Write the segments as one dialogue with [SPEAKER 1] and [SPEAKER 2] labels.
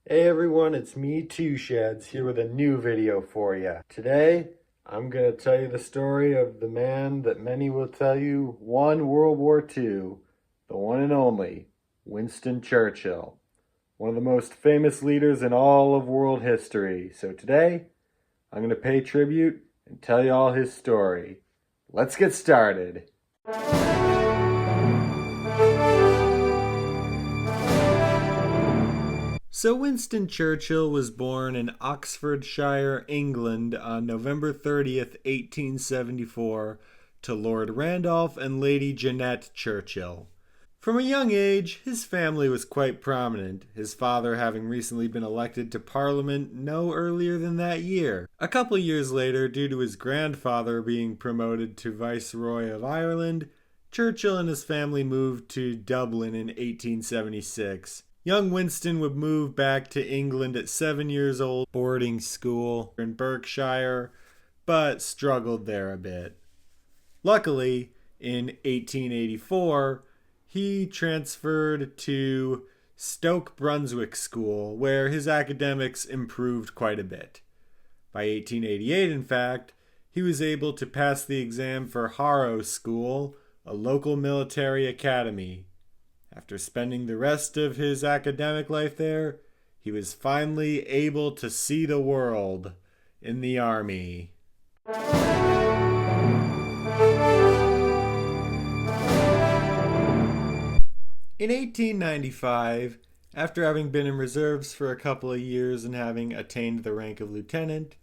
[SPEAKER 1] Hey everyone, it's me, Two Sheds, here with a new video for you. Today, I'm going to tell you the story of the man that many will tell you won World War II, the one and only Winston Churchill, one of the most famous leaders in all of world history. So today, I'm going to pay tribute and tell you all his story. Let's get started. So Winston Churchill was born in Oxfordshire, England on November 30th, 1874 to Lord Randolph and Lady Jeanette Churchill. From a young age, his family was quite prominent, his father having recently been elected to Parliament no earlier than that year. A couple years later, due to his grandfather being promoted to Viceroy of Ireland, Churchill and his family moved to Dublin in 1876. Young Winston would move back to England at 7 years old, boarding school in Berkshire, but struggled there a bit. Luckily, in 1884, he transferred to Stoke Brunswick School, where his academics improved quite a bit. By 1888, in fact, he was able to pass the exam for Harrow School, a local military academy. After spending the rest of his academic life there, he was finally able to see the world in the army. In 1895, after having been in reserves for a couple of years and having attained the rank of lieutenant,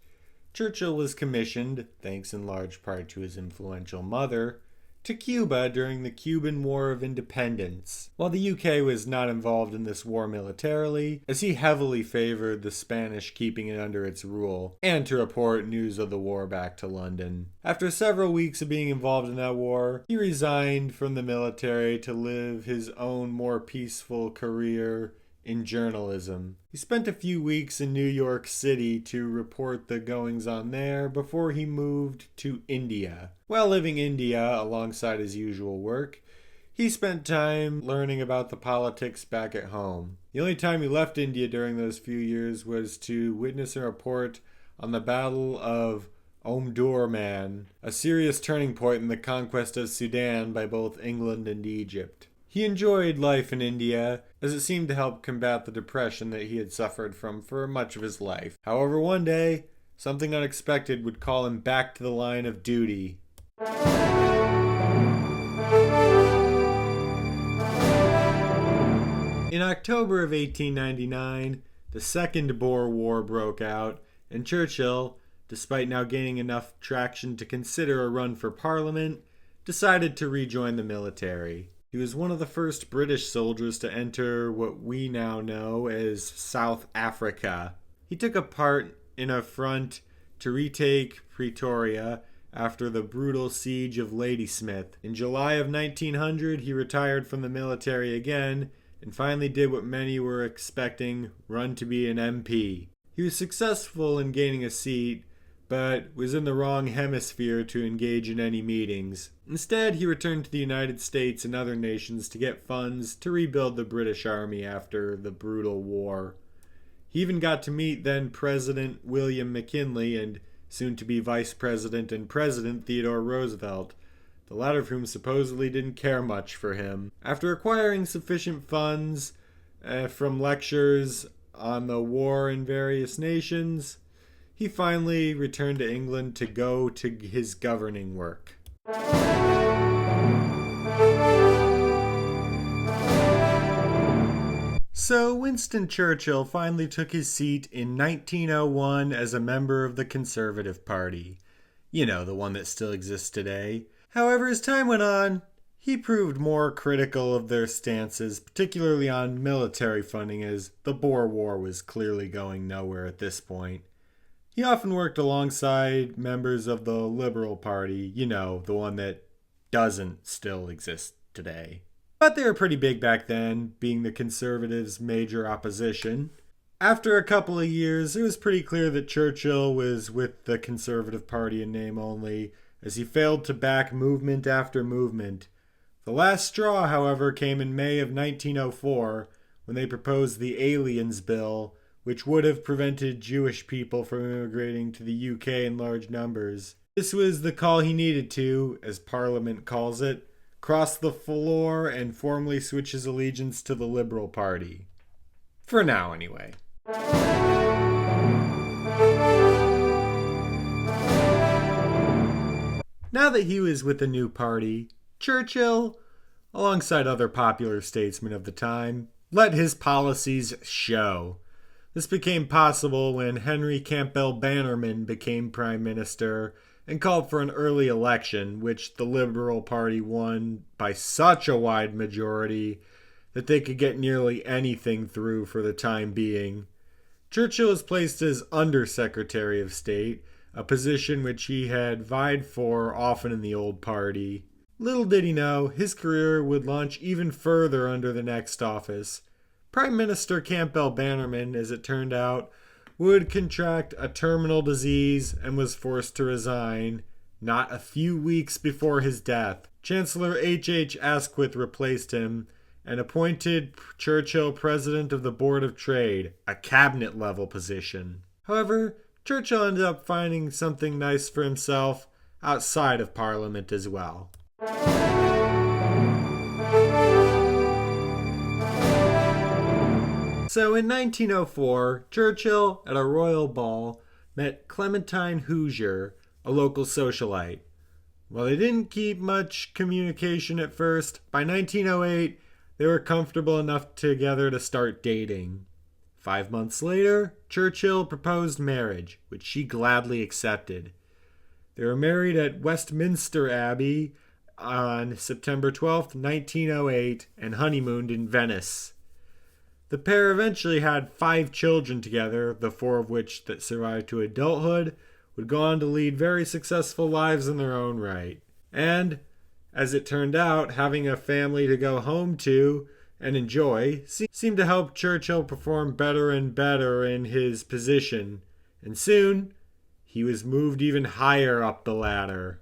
[SPEAKER 1] Churchill was commissioned, thanks in large part to his influential mother, to Cuba during the Cuban War of Independence. While the UK was not involved in this war militarily, as he heavily favored the Spanish keeping it under its rule, and to report news of the war back to London. After several weeks of being involved in that war, he resigned from the military to live his own more peaceful career in journalism. He spent a few weeks in New York City to report the goings-on there before he moved to India. While living in India alongside his usual work, he spent time learning about the politics back at home. The only time he left India during those few years was to witness a report on the Battle of Omdurman, a serious turning point in the conquest of Sudan by both England and Egypt. He enjoyed life in India, as it seemed to help combat the depression that he had suffered from for much of his life. However, one day, something unexpected would call him back to the line of duty. In October of 1899, the Second Boer War broke out, and Churchill, despite now gaining enough traction to consider a run for Parliament, decided to rejoin the military. He was one of the first British soldiers to enter what we now know as South Africa. He took a part in a front to retake Pretoria after the brutal siege of Ladysmith. In July of 1900, he retired from the military again and finally did what many were expecting, run to be an MP. He was successful in gaining a seat, but was in the wrong hemisphere to engage in any meetings. Instead, he returned to the United States and other nations to get funds to rebuild the British Army after the brutal war. He even got to meet then President William McKinley and soon-to-be Vice President and President Theodore Roosevelt, the latter of whom supposedly didn't care much for him. After acquiring sufficient funds from lectures on the war in various nations, he finally returned to England to go to his governing work. So Winston Churchill finally took his seat in 1901 as a member of the Conservative Party. You know, the one that still exists today. However, as time went on, he proved more critical of their stances, particularly on military funding, as the Boer War was clearly going nowhere at this point. He often worked alongside members of the Liberal Party, you know, the one that doesn't still exist today. But they were pretty big back then, being the Conservatives' major opposition. After a couple of years, it was pretty clear that Churchill was with the Conservative Party in name only, as he failed to back movement after movement. The last straw, however, came in May of 1904, when they proposed the Aliens Bill, which would have prevented Jewish people from immigrating to the UK in large numbers. This was the call he needed to, as Parliament calls it, cross the floor and formally switch his allegiance to the Liberal Party. For now, anyway. Now that he was with the new party, Churchill, alongside other popular statesmen of the time, let his policies show. This became possible when Henry Campbell Bannerman became Prime Minister and called for an early election, which the Liberal Party won by such a wide majority that they could get nearly anything through for the time being. Churchill was placed as Under-Secretary of State, a position which he had vied for often in the old party. Little did he know, his career would launch even further under the next office. Prime Minister Campbell Bannerman, as it turned out, would contract a terminal disease and was forced to resign not a few weeks before his death. Chancellor H. Asquith replaced him and appointed Churchill President of the Board of Trade, a cabinet-level position. However, Churchill ended up finding something nice for himself outside of Parliament as well. So in 1904, Churchill, at a royal ball, met Clementine Hoosier, a local socialite. While they didn't keep much communication at first, by 1908, they were comfortable enough together to start dating. 5 months later, Churchill proposed marriage, which she gladly accepted. They were married at Westminster Abbey on September 12, 1908, and honeymooned in Venice. The pair eventually had 5 children together, the 4 of which that survived to adulthood would go on to lead very successful lives in their own right. And, as it turned out, having a family to go home to and enjoy seemed to help Churchill perform better and better in his position, and soon he was moved even higher up the ladder.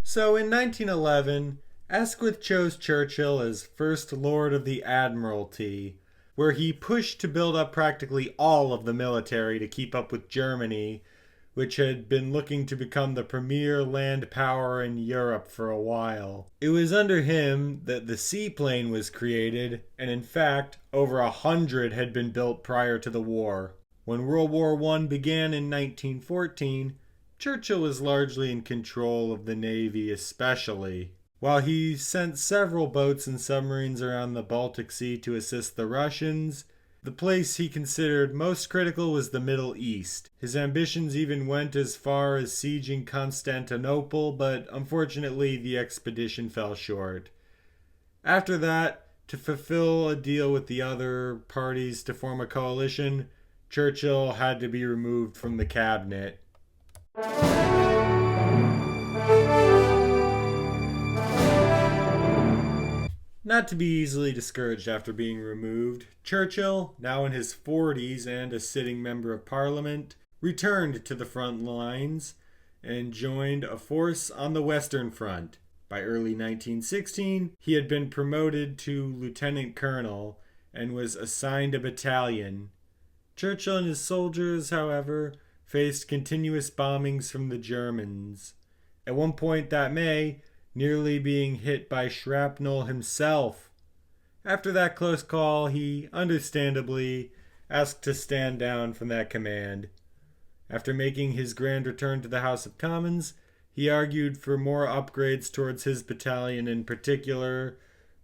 [SPEAKER 1] So in 1911, Asquith chose Churchill as First Lord of the Admiralty, where he pushed to build up practically all of the military to keep up with Germany, which had been looking to become the premier land power in Europe for a while. It was under him that the seaplane was created, and in fact, over 100 had been built prior to the war. When World War I began in 1914, Churchill was largely in control of the Navy especially. While he sent several boats and submarines around the Baltic Sea to assist the Russians, the place he considered most critical was the Middle East. His ambitions even went as far as sieging Constantinople, but unfortunately the expedition fell short. After that, to fulfill a deal with the other parties to form a coalition, Churchill had to be removed from the cabinet. Not to be easily discouraged after being removed, Churchill, now in his 40s and a sitting member of Parliament, returned to the front lines and joined a force on the Western Front. By early 1916, he had been promoted to lieutenant colonel and was assigned a battalion. Churchill and his soldiers, however, faced continuous bombings from the Germans. At one point that May, nearly being hit by shrapnel himself. After that close call, he, understandably, asked to stand down from that command. After making his grand return to the House of Commons, he argued for more upgrades towards his battalion in particular,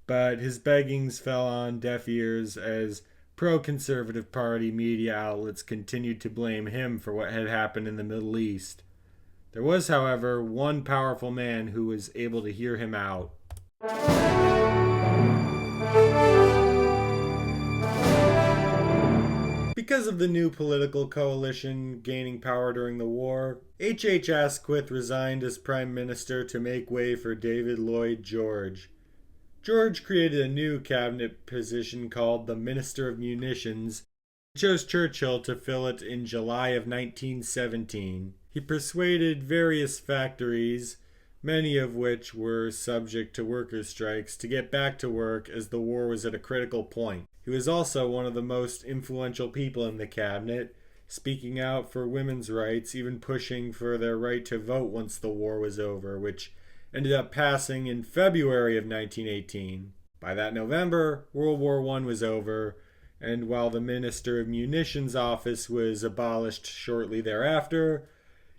[SPEAKER 1] but his beggings fell on deaf ears as pro-conservative party media outlets continued to blame him for what had happened in the Middle East. There was, however, one powerful man who was able to hear him out. Because of the new political coalition gaining power during the war, H. Asquith resigned as Prime Minister to make way for David Lloyd George. George created a new cabinet position called the Minister of Munitions and chose Churchill to fill it in July of 1917. He persuaded various factories, many of which were subject to workers' strikes, to get back to work as the war was at a critical point. He was also one of the most influential people in the cabinet, speaking out for women's rights, even pushing for their right to vote once the war was over, which ended up passing in February of 1918. By that November, World War I was over, and while the Minister of Munitions office was abolished shortly thereafter,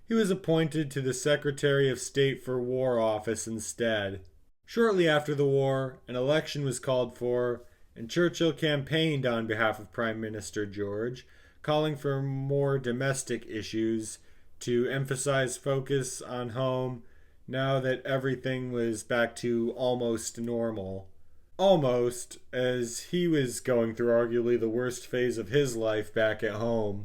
[SPEAKER 1] he was appointed to the Secretary of State for War office instead. Shortly after the war, an election was called for, and Churchill campaigned on behalf of Prime Minister George, calling for more domestic issues to emphasize focus on home now that everything was back to almost normal. Almost, as he was going through arguably the worst phase of his life back at home.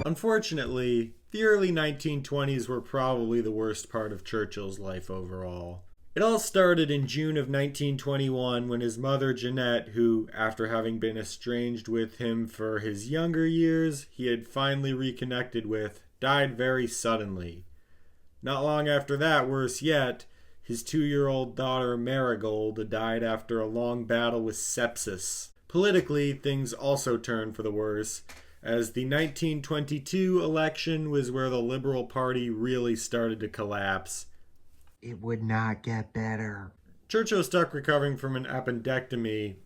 [SPEAKER 1] Unfortunately, the early 1920s were probably the worst part of Churchill's life overall. It all started in June of 1921 when his mother Jeanette, who, after having been estranged with him for his younger years, he had finally reconnected with, died very suddenly. Not long after that, worse yet, his 2-year-old daughter Marigold died after a long battle with sepsis. Politically, things also turned for the worse, as the 1922 election was where the Liberal Party really started to collapse.
[SPEAKER 2] It would not get better.
[SPEAKER 1] Churchill was stuck recovering from an appendectomy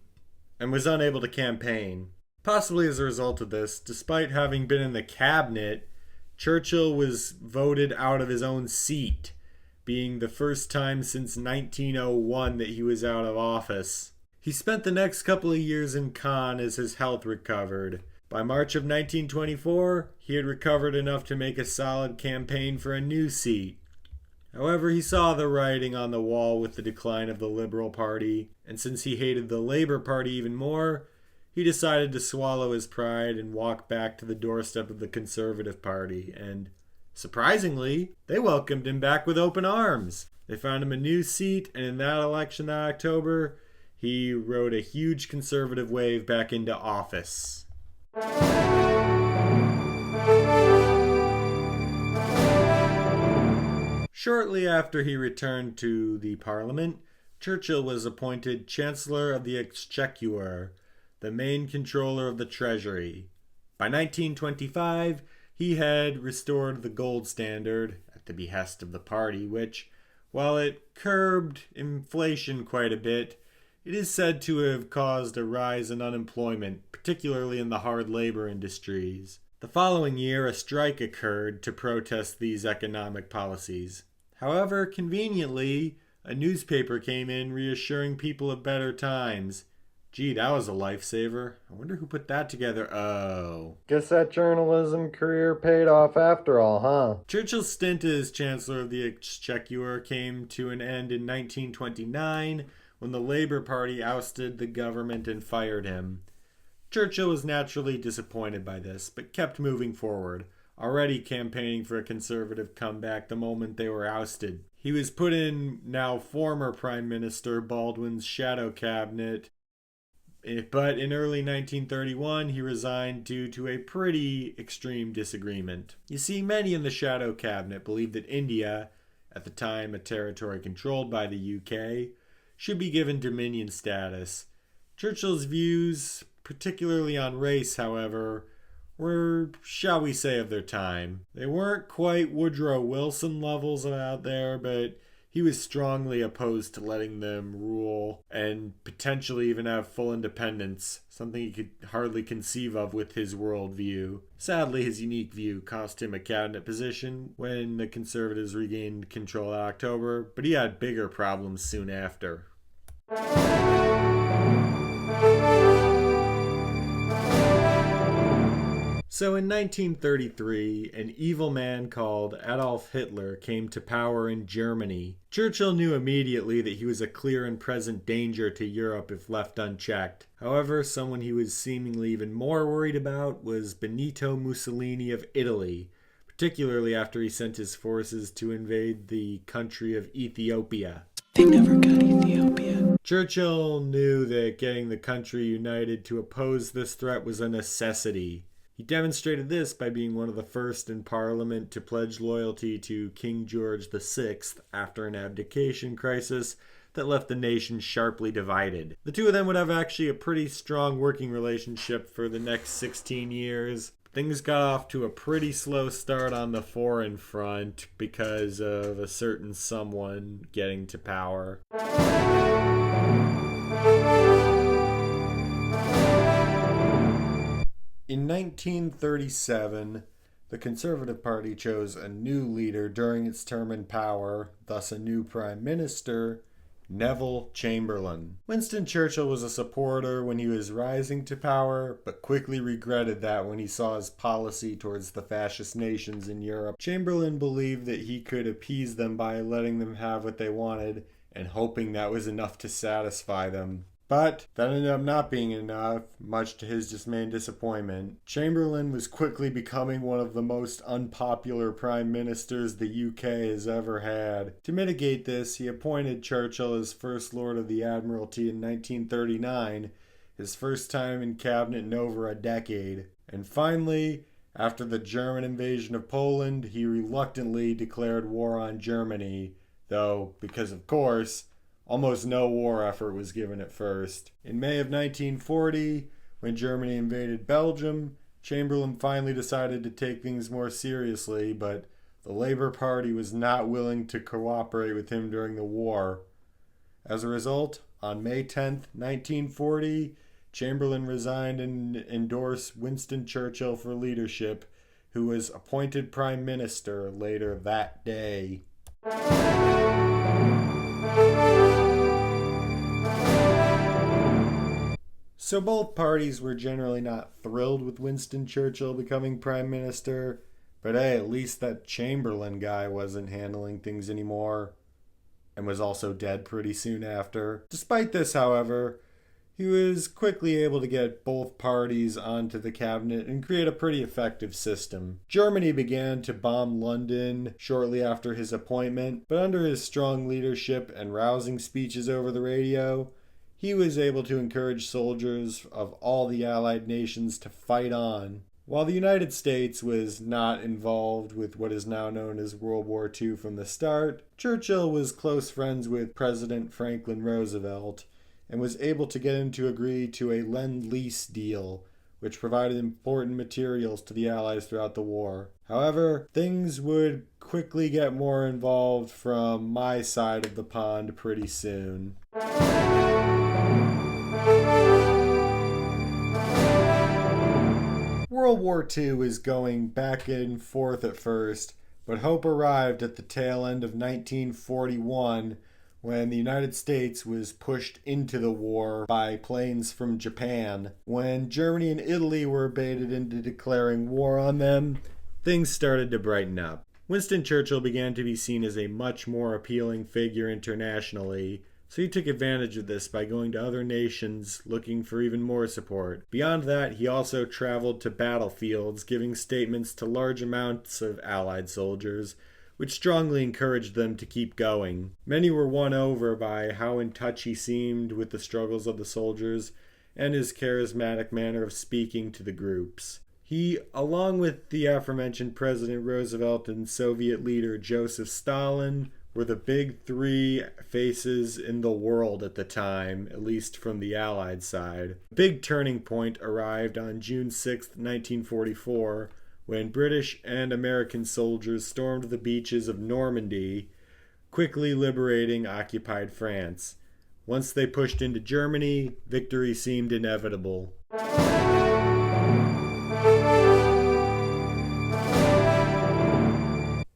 [SPEAKER 1] and was unable to campaign. Possibly as a result of this, despite having been in the cabinet, Churchill was voted out of his own seat, being the first time since 1901 that he was out of office. He spent the next couple of years in Cannes as his health recovered. By March of 1924, he had recovered enough to make a solid campaign for a new seat. However, he saw the writing on the wall with the decline of the Liberal Party, and since he hated the Labour Party even more, he decided to swallow his pride and walk back to the doorstep of the Conservative Party, and, surprisingly, they welcomed him back with open arms. They found him a new seat, and in that election that October, he rode a huge Conservative wave back into office. Shortly after he returned to the Parliament, Churchill was appointed Chancellor of the Exchequer, the main controller of the Treasury. By 1925, he had restored the gold standard at the behest of the party, which, while it curbed inflation quite a bit, it is said to have caused a rise in unemployment, particularly in the hard labor industries. The following year, a strike occurred to protest these economic policies. However, conveniently, a newspaper came in reassuring people of better times. Gee, that was a lifesaver. I wonder who put that together. Oh. Guess that journalism career paid off after all, huh? Churchill's stint as Chancellor of the Exchequer came to an end in 1929 when the Labour Party ousted the government and fired him. Churchill was naturally disappointed by this, but kept moving forward, already campaigning for a Conservative comeback the moment they were ousted. He was put in now former Prime Minister Baldwin's shadow cabinet, but in early 1931 he resigned due to a pretty extreme disagreement. You see, many in the shadow cabinet believed that India, at the time a territory controlled by the UK, should be given Dominion status. Churchill's views, particularly on race, however, were, shall we say, of their time. They weren't quite Woodrow Wilson levels out there, but he was strongly opposed to letting them rule and potentially even have full independence, something he could hardly conceive of with his worldview. Sadly, his unique view cost him a cabinet position when the Conservatives regained control in October, but he had bigger problems soon after. So in 1933, an evil man called Adolf Hitler came to power in Germany. Churchill knew immediately that he was a clear and present danger to Europe if left unchecked. However, someone he was seemingly even more worried about was Benito Mussolini of Italy, particularly after he sent his forces to invade the country of Ethiopia.
[SPEAKER 3] They never got Ethiopia.
[SPEAKER 1] Churchill knew that getting the country united to oppose this threat was a necessity. He demonstrated this by being one of the first in Parliament to pledge loyalty to King George VI after an abdication crisis that left the nation sharply divided. The two of them would have actually a pretty strong working relationship for the next 16 years. Things got off to a pretty slow start on the foreign front because of a certain someone getting to power. In 1937, the Conservative Party chose a new leader during its term in power, thus a new prime minister, Neville Chamberlain. Winston Churchill was a supporter when he was rising to power, but quickly regretted that when he saw his policy towards the fascist nations in Europe. Chamberlain believed that he could appease them by letting them have what they wanted and hoping that was enough to satisfy them. But that ended up not being enough, much to his dismay and disappointment. Chamberlain was quickly becoming one of the most unpopular prime ministers the UK has ever had. To mitigate this, he appointed Churchill as First Lord of the Admiralty in 1939, his first time in cabinet in over a decade. And finally, after the German invasion of Poland, he reluctantly declared war on Germany, though, because of course, almost no war effort was given at first. In May of 1940, when Germany invaded Belgium, Chamberlain finally decided to take things more seriously, but the Labour Party was not willing to cooperate with him during the war. As a result, on May 10, 1940, Chamberlain resigned and endorsed Winston Churchill for leadership, who was appointed Prime Minister later that day. So both parties were generally not thrilled with Winston Churchill becoming Prime Minister, but hey, at least that Chamberlain guy wasn't handling things anymore, and was also dead pretty soon after. Despite this, however, he was quickly able to get both parties onto the cabinet and create a pretty effective system. Germany began to bomb London shortly after his appointment, but under his strong leadership and rousing speeches over the radio, he was able to encourage soldiers of all the Allied nations to fight on. While the United States was not involved with what is now known as World War II from the start, Churchill was close friends with President Franklin Roosevelt and was able to get him to agree to a Lend-Lease deal, which provided important materials to the Allies throughout the war. However, things would quickly get more involved from my side of the pond pretty soon. World War II was going back and forth at first, but hope arrived at the tail end of 1941 when the United States was pushed into the war by planes from Japan. When Germany and Italy were baited into declaring war on them, things started to brighten up. Winston Churchill began to be seen as a much more appealing figure internationally, so he took advantage of this by going to other nations looking for even more support. Beyond that, he also traveled to battlefields, giving statements to large amounts of Allied soldiers, which strongly encouraged them to keep going. Many were won over by how in touch he seemed with the struggles of the soldiers and his charismatic manner of speaking to the groups. He, along with the aforementioned President Roosevelt and Soviet leader Joseph Stalin, were the big three faces in the world at the time, at least from the Allied side. A big turning point arrived on June 6, 1944, when British and American soldiers stormed the beaches of Normandy, quickly liberating occupied France. Once they pushed into Germany, victory seemed inevitable.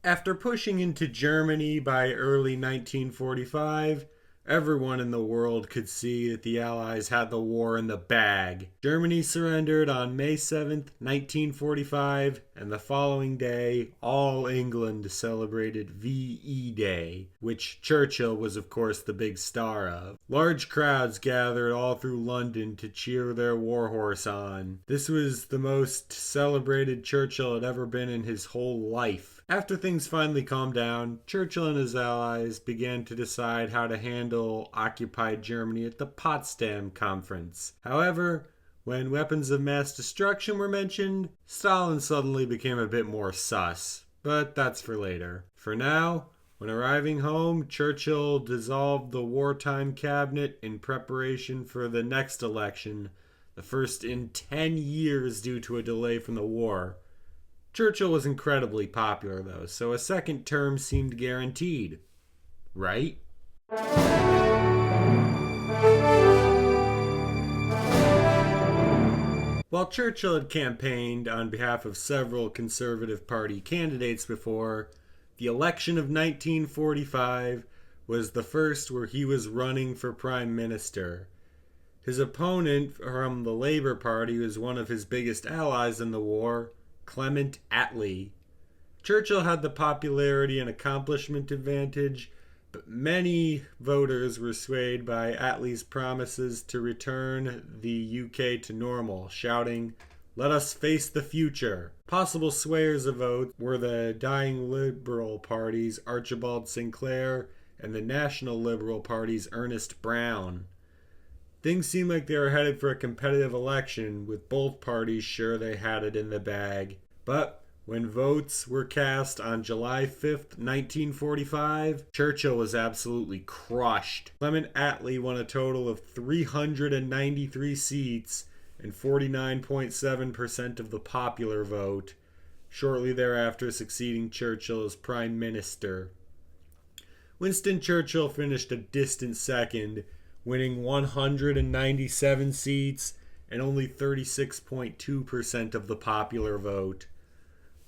[SPEAKER 1] After pushing into Germany by early 1945, everyone in the world could see that the Allies had the war in the bag. Germany surrendered on May 7th, 1945, and the following day, all England celebrated VE Day, which Churchill was of course the big star of. Large crowds gathered all through London to cheer their warhorse on. This was the most celebrated Churchill had ever been in his whole life. After things finally calmed down, Churchill and his allies began to decide how to handle occupied Germany at the Potsdam Conference. However, When weapons of mass destruction were mentioned, Stalin suddenly became a bit more sus, but that's for later. For now, when arriving home, Churchill dissolved the wartime cabinet in preparation for the next election, the first in 10 years due to a delay from the war. Churchill was incredibly popular, though, so a second term seemed guaranteed. Right? While Churchill had campaigned on behalf of several Conservative Party candidates before, the election of 1945 was the first where he was running for Prime Minister. His opponent from the Labour Party was one of his biggest allies in the war, Clement Attlee. Churchill had the popularity and accomplishment advantage, but many voters were swayed by Attlee's promises to return the UK to normal, shouting, "Let us face the future." Possible swayers of vote were the dying Liberal Party's Archibald Sinclair and the National Liberal Party's Ernest Brown. Things seemed like they were headed for a competitive election, with both parties sure they had it in the bag. But when votes were cast on July 5th, 1945, Churchill was absolutely crushed. Clement Attlee won a total of 393 seats and 49.7% of the popular vote, shortly thereafter succeeding Churchill as Prime Minister. Winston Churchill finished a distant second, winning 197 seats and only 36.2% of the popular vote.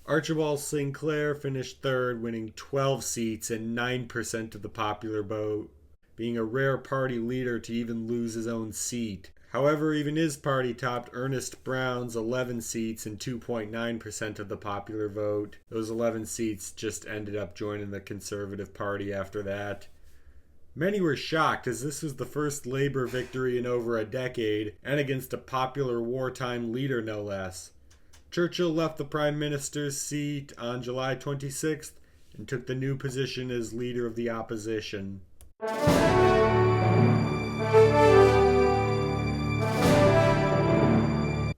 [SPEAKER 1] Archibald Sinclair finished third, winning 12 seats and 9% of the popular vote, being a rare party leader to even lose his own seat. However, even his party topped Ernest Brown's 11 seats and 2.9% of the popular vote. Those 11 seats just ended up joining the Conservative Party after that. Many were shocked, as this was the first Labour victory in over a decade, and against a popular wartime leader no less. Churchill left the Prime Minister's seat on July 26th and took the new position as leader of the opposition.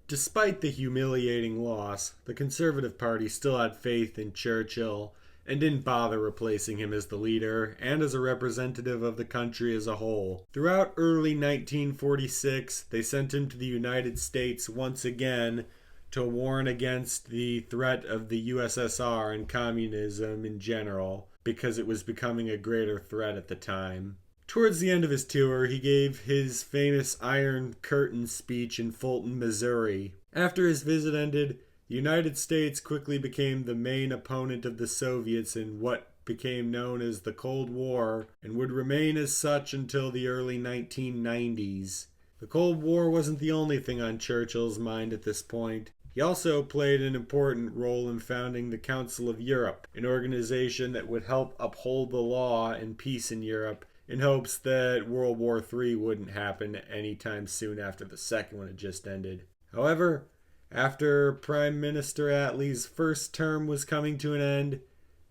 [SPEAKER 1] Despite the humiliating loss, the Conservative Party still had faith in Churchill and didn't bother replacing him as the leader and as a representative of the country as a whole. Throughout early 1946, they sent him to the United States once again to warn against the threat of the USSR and communism in general, because it was becoming a greater threat at the time. Towards the end of his tour, he gave his famous Iron Curtain speech in Fulton, Missouri. After his visit ended, the United States quickly became the main opponent of the Soviets in what became known as the Cold War, and would remain as such until the early 1990s. The Cold War wasn't the only thing on Churchill's mind at this point. He also played an important role in founding the Council of Europe, an organization that would help uphold the law and peace in Europe, in hopes that World War III wouldn't happen anytime soon after the second one had just ended. However, after Prime Minister Attlee's first term was coming to an end,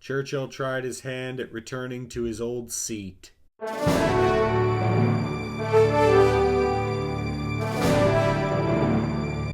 [SPEAKER 1] Churchill tried his hand at returning to his old seat.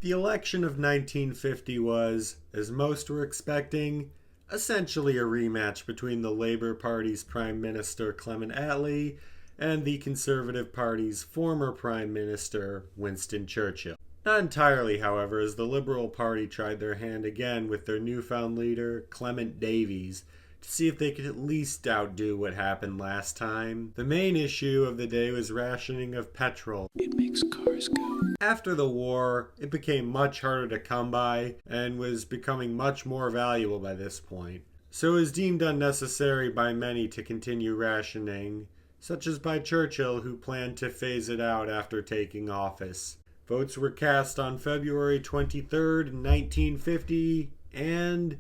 [SPEAKER 1] The election of 1950 was, as most were expecting, essentially a rematch between the Labour Party's Prime Minister Clement Attlee and the Conservative Party's former Prime Minister Winston Churchill. Not entirely, however, as the Liberal Party tried their hand again with their newfound leader, Clement Davies, to see if they could at least outdo what happened last time. The main issue of the day was rationing of petrol.
[SPEAKER 3] It makes cars go.
[SPEAKER 1] After the war, it became much harder to come by and was becoming much more valuable by this point. So it was deemed unnecessary by many to continue rationing, such as by Churchill, who planned to phase it out after taking office. Votes were cast on February 23rd, 1950, and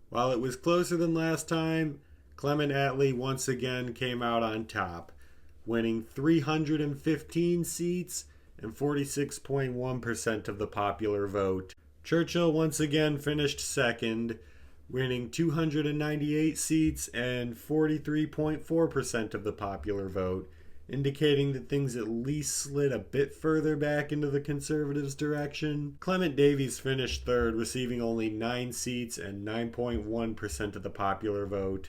[SPEAKER 1] while it was closer than last time, Clement Attlee once again came out on top, winning 315 seats and 46.1% of the popular vote. Churchill once again finished second, winning 298 seats and 43.4% of the popular vote, indicating that things at least slid a bit further back into the Conservatives' direction. Clement Davies finished third, receiving only 9 seats and 9.1% of the popular vote.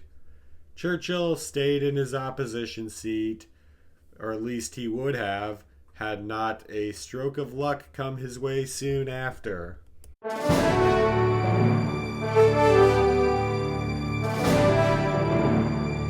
[SPEAKER 1] Churchill stayed in his opposition seat, or at least he would have, had not a stroke of luck come his way soon after.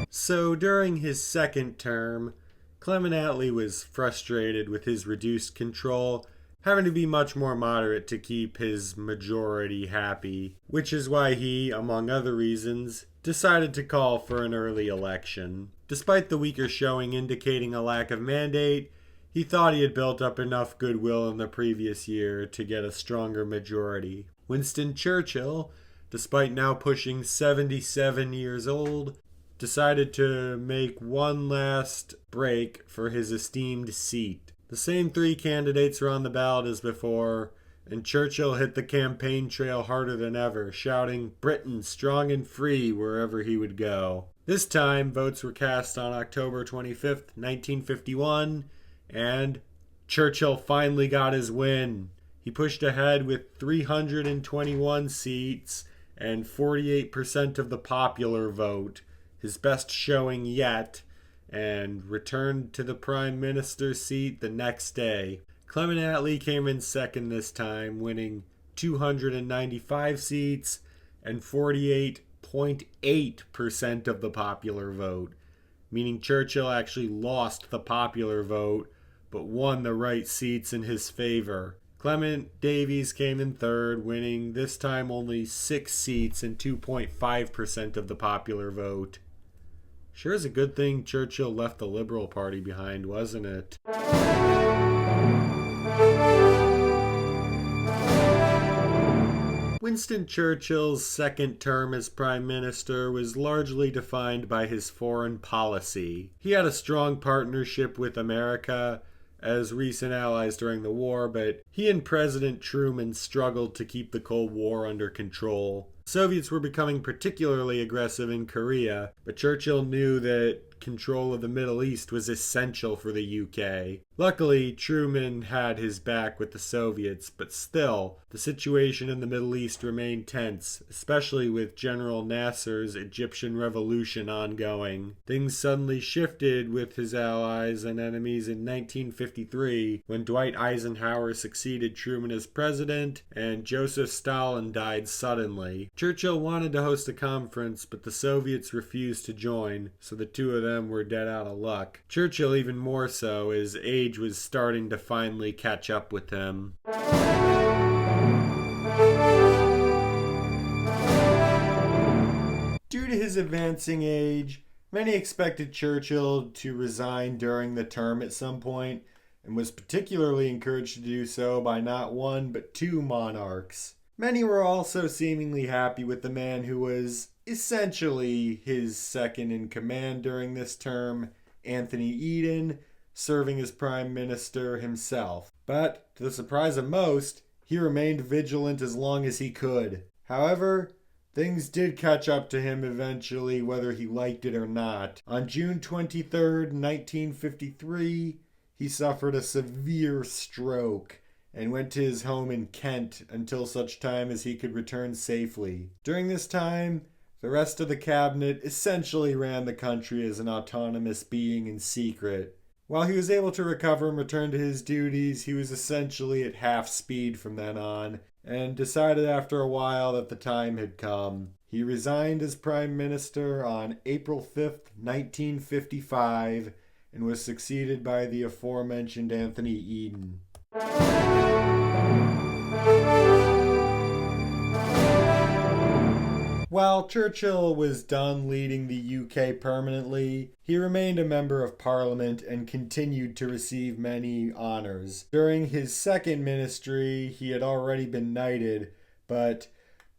[SPEAKER 1] So during his second term, Clement Attlee was frustrated with his reduced control, having to be much more moderate to keep his majority happy, which is why he, among other reasons, decided to call for an early election. Despite the weaker showing indicating a lack of mandate, he thought he had built up enough goodwill in the previous year to get a stronger majority. Winston Churchill, despite now pushing 77 years old, decided to make one last break for his esteemed seat. The same 3 candidates were on the ballot as before, and Churchill hit the campaign trail harder than ever, shouting "Britain strong and free" wherever he would go. This time, votes were cast on October 25th, 1951, and Churchill finally got his win. He pushed ahead with 321 seats and 48% of the popular vote, his best showing yet, and returned to the Prime Minister's seat the next day. Clement Attlee came in second this time, winning 295 seats and 48.8% of the popular vote, meaning Churchill actually lost the popular vote but won the right seats in his favor. Clement Davies came in third, winning this time only 6 seats and 2.5% of the popular vote. Sure is a good thing Churchill left the Liberal Party behind, wasn't it? Winston Churchill's second term as Prime Minister was largely defined by his foreign policy. He had a strong partnership with America as recent allies during the war, but he and President Truman struggled to keep the Cold War under control. Soviets were becoming particularly aggressive in Korea, but Churchill knew that control of the Middle East was essential for the UK. Luckily, Truman had his back with the Soviets, but still, the situation in the Middle East remained tense, especially with General Nasser's Egyptian revolution ongoing. Things suddenly shifted with his allies and enemies in 1953 when Dwight Eisenhower succeeded Truman as president and Joseph Stalin died suddenly. Churchill wanted to host a conference, but the Soviets refused to join, so the two of them were dead out of luck. Churchill even more so, as age was starting to finally catch up with him. Due to his advancing age, many expected Churchill to resign during the term at some point, and was particularly encouraged to do so by not one but 2 monarchs. Many were also seemingly happy with the man who was essentially his second in command during this term, Anthony Eden, serving as Prime Minister himself. But, to the surprise of most, he remained vigilant as long as he could. However, things did catch up to him eventually, whether he liked it or not. On June 23rd, 1953, he suffered a severe stroke and went to his home in Kent until such time as he could return safely. During this time, the rest of the cabinet essentially ran the country as an autonomous being in secret. While he was able to recover and return to his duties, he was essentially at half speed from then on, and decided after a while that the time had come. He resigned as Prime Minister on April 5th, 1955, and was succeeded by the aforementioned Anthony Eden. While Churchill was done leading the UK permanently, he remained a member of Parliament and continued to receive many honours. During his second ministry, he had already been knighted, but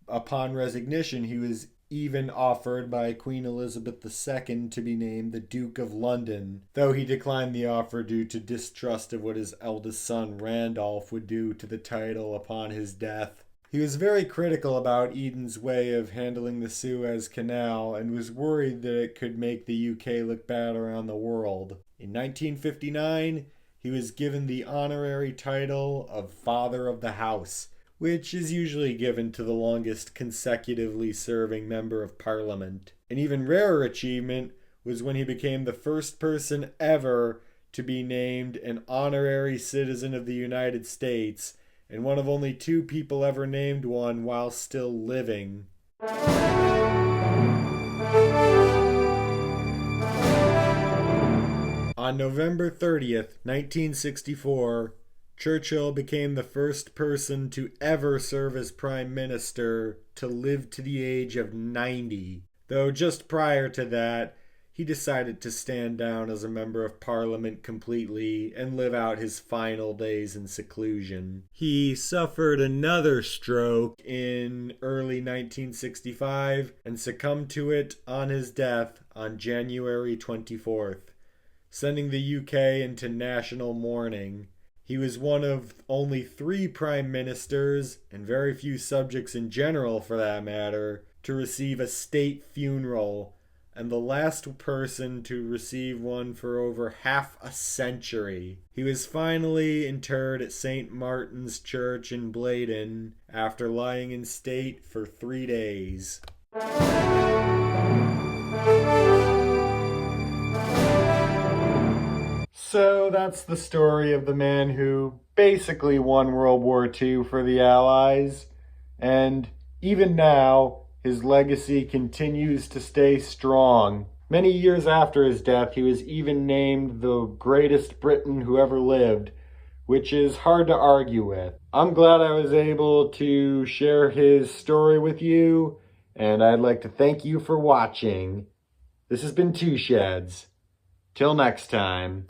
[SPEAKER 1] upon resignation, he was even offered by Queen Elizabeth II to be named the Duke of London, though he declined the offer due to distrust of what his eldest son Randolph would do to the title upon his death. He was very critical about Eden's way of handling the Suez Canal and was worried that it could make the UK look bad around the world. In 1959, he was given the honorary title of Father of the House, which is usually given to the longest consecutively serving member of Parliament. An even rarer achievement was when he became the first person ever to be named an honorary citizen of the United States, and one of only 2 people ever named one while still living. On November 30th, 1964, Churchill became the first person to ever serve as Prime Minister to live to the age of 90, though just prior to that, he decided to stand down as a member of Parliament completely and live out his final days in seclusion. He suffered another stroke in early 1965 and succumbed to it on his death on January 24th, sending the UK into national mourning. He was one of only 3 prime ministers, and very few subjects in general for that matter, to receive a state funeral, and the last person to receive one for over half a century. He was finally interred at St. Martin's Church in Blaydon after lying in state for 3 days. So that's the story of the man who basically won World War II for the Allies, and even now, his legacy continues to stay strong. Many years after his death, he was even named the greatest Briton who ever lived, which is hard to argue with. I'm glad I was able to share his story with you, and I'd like to thank you for watching. This has been Two Sheds. Till next time.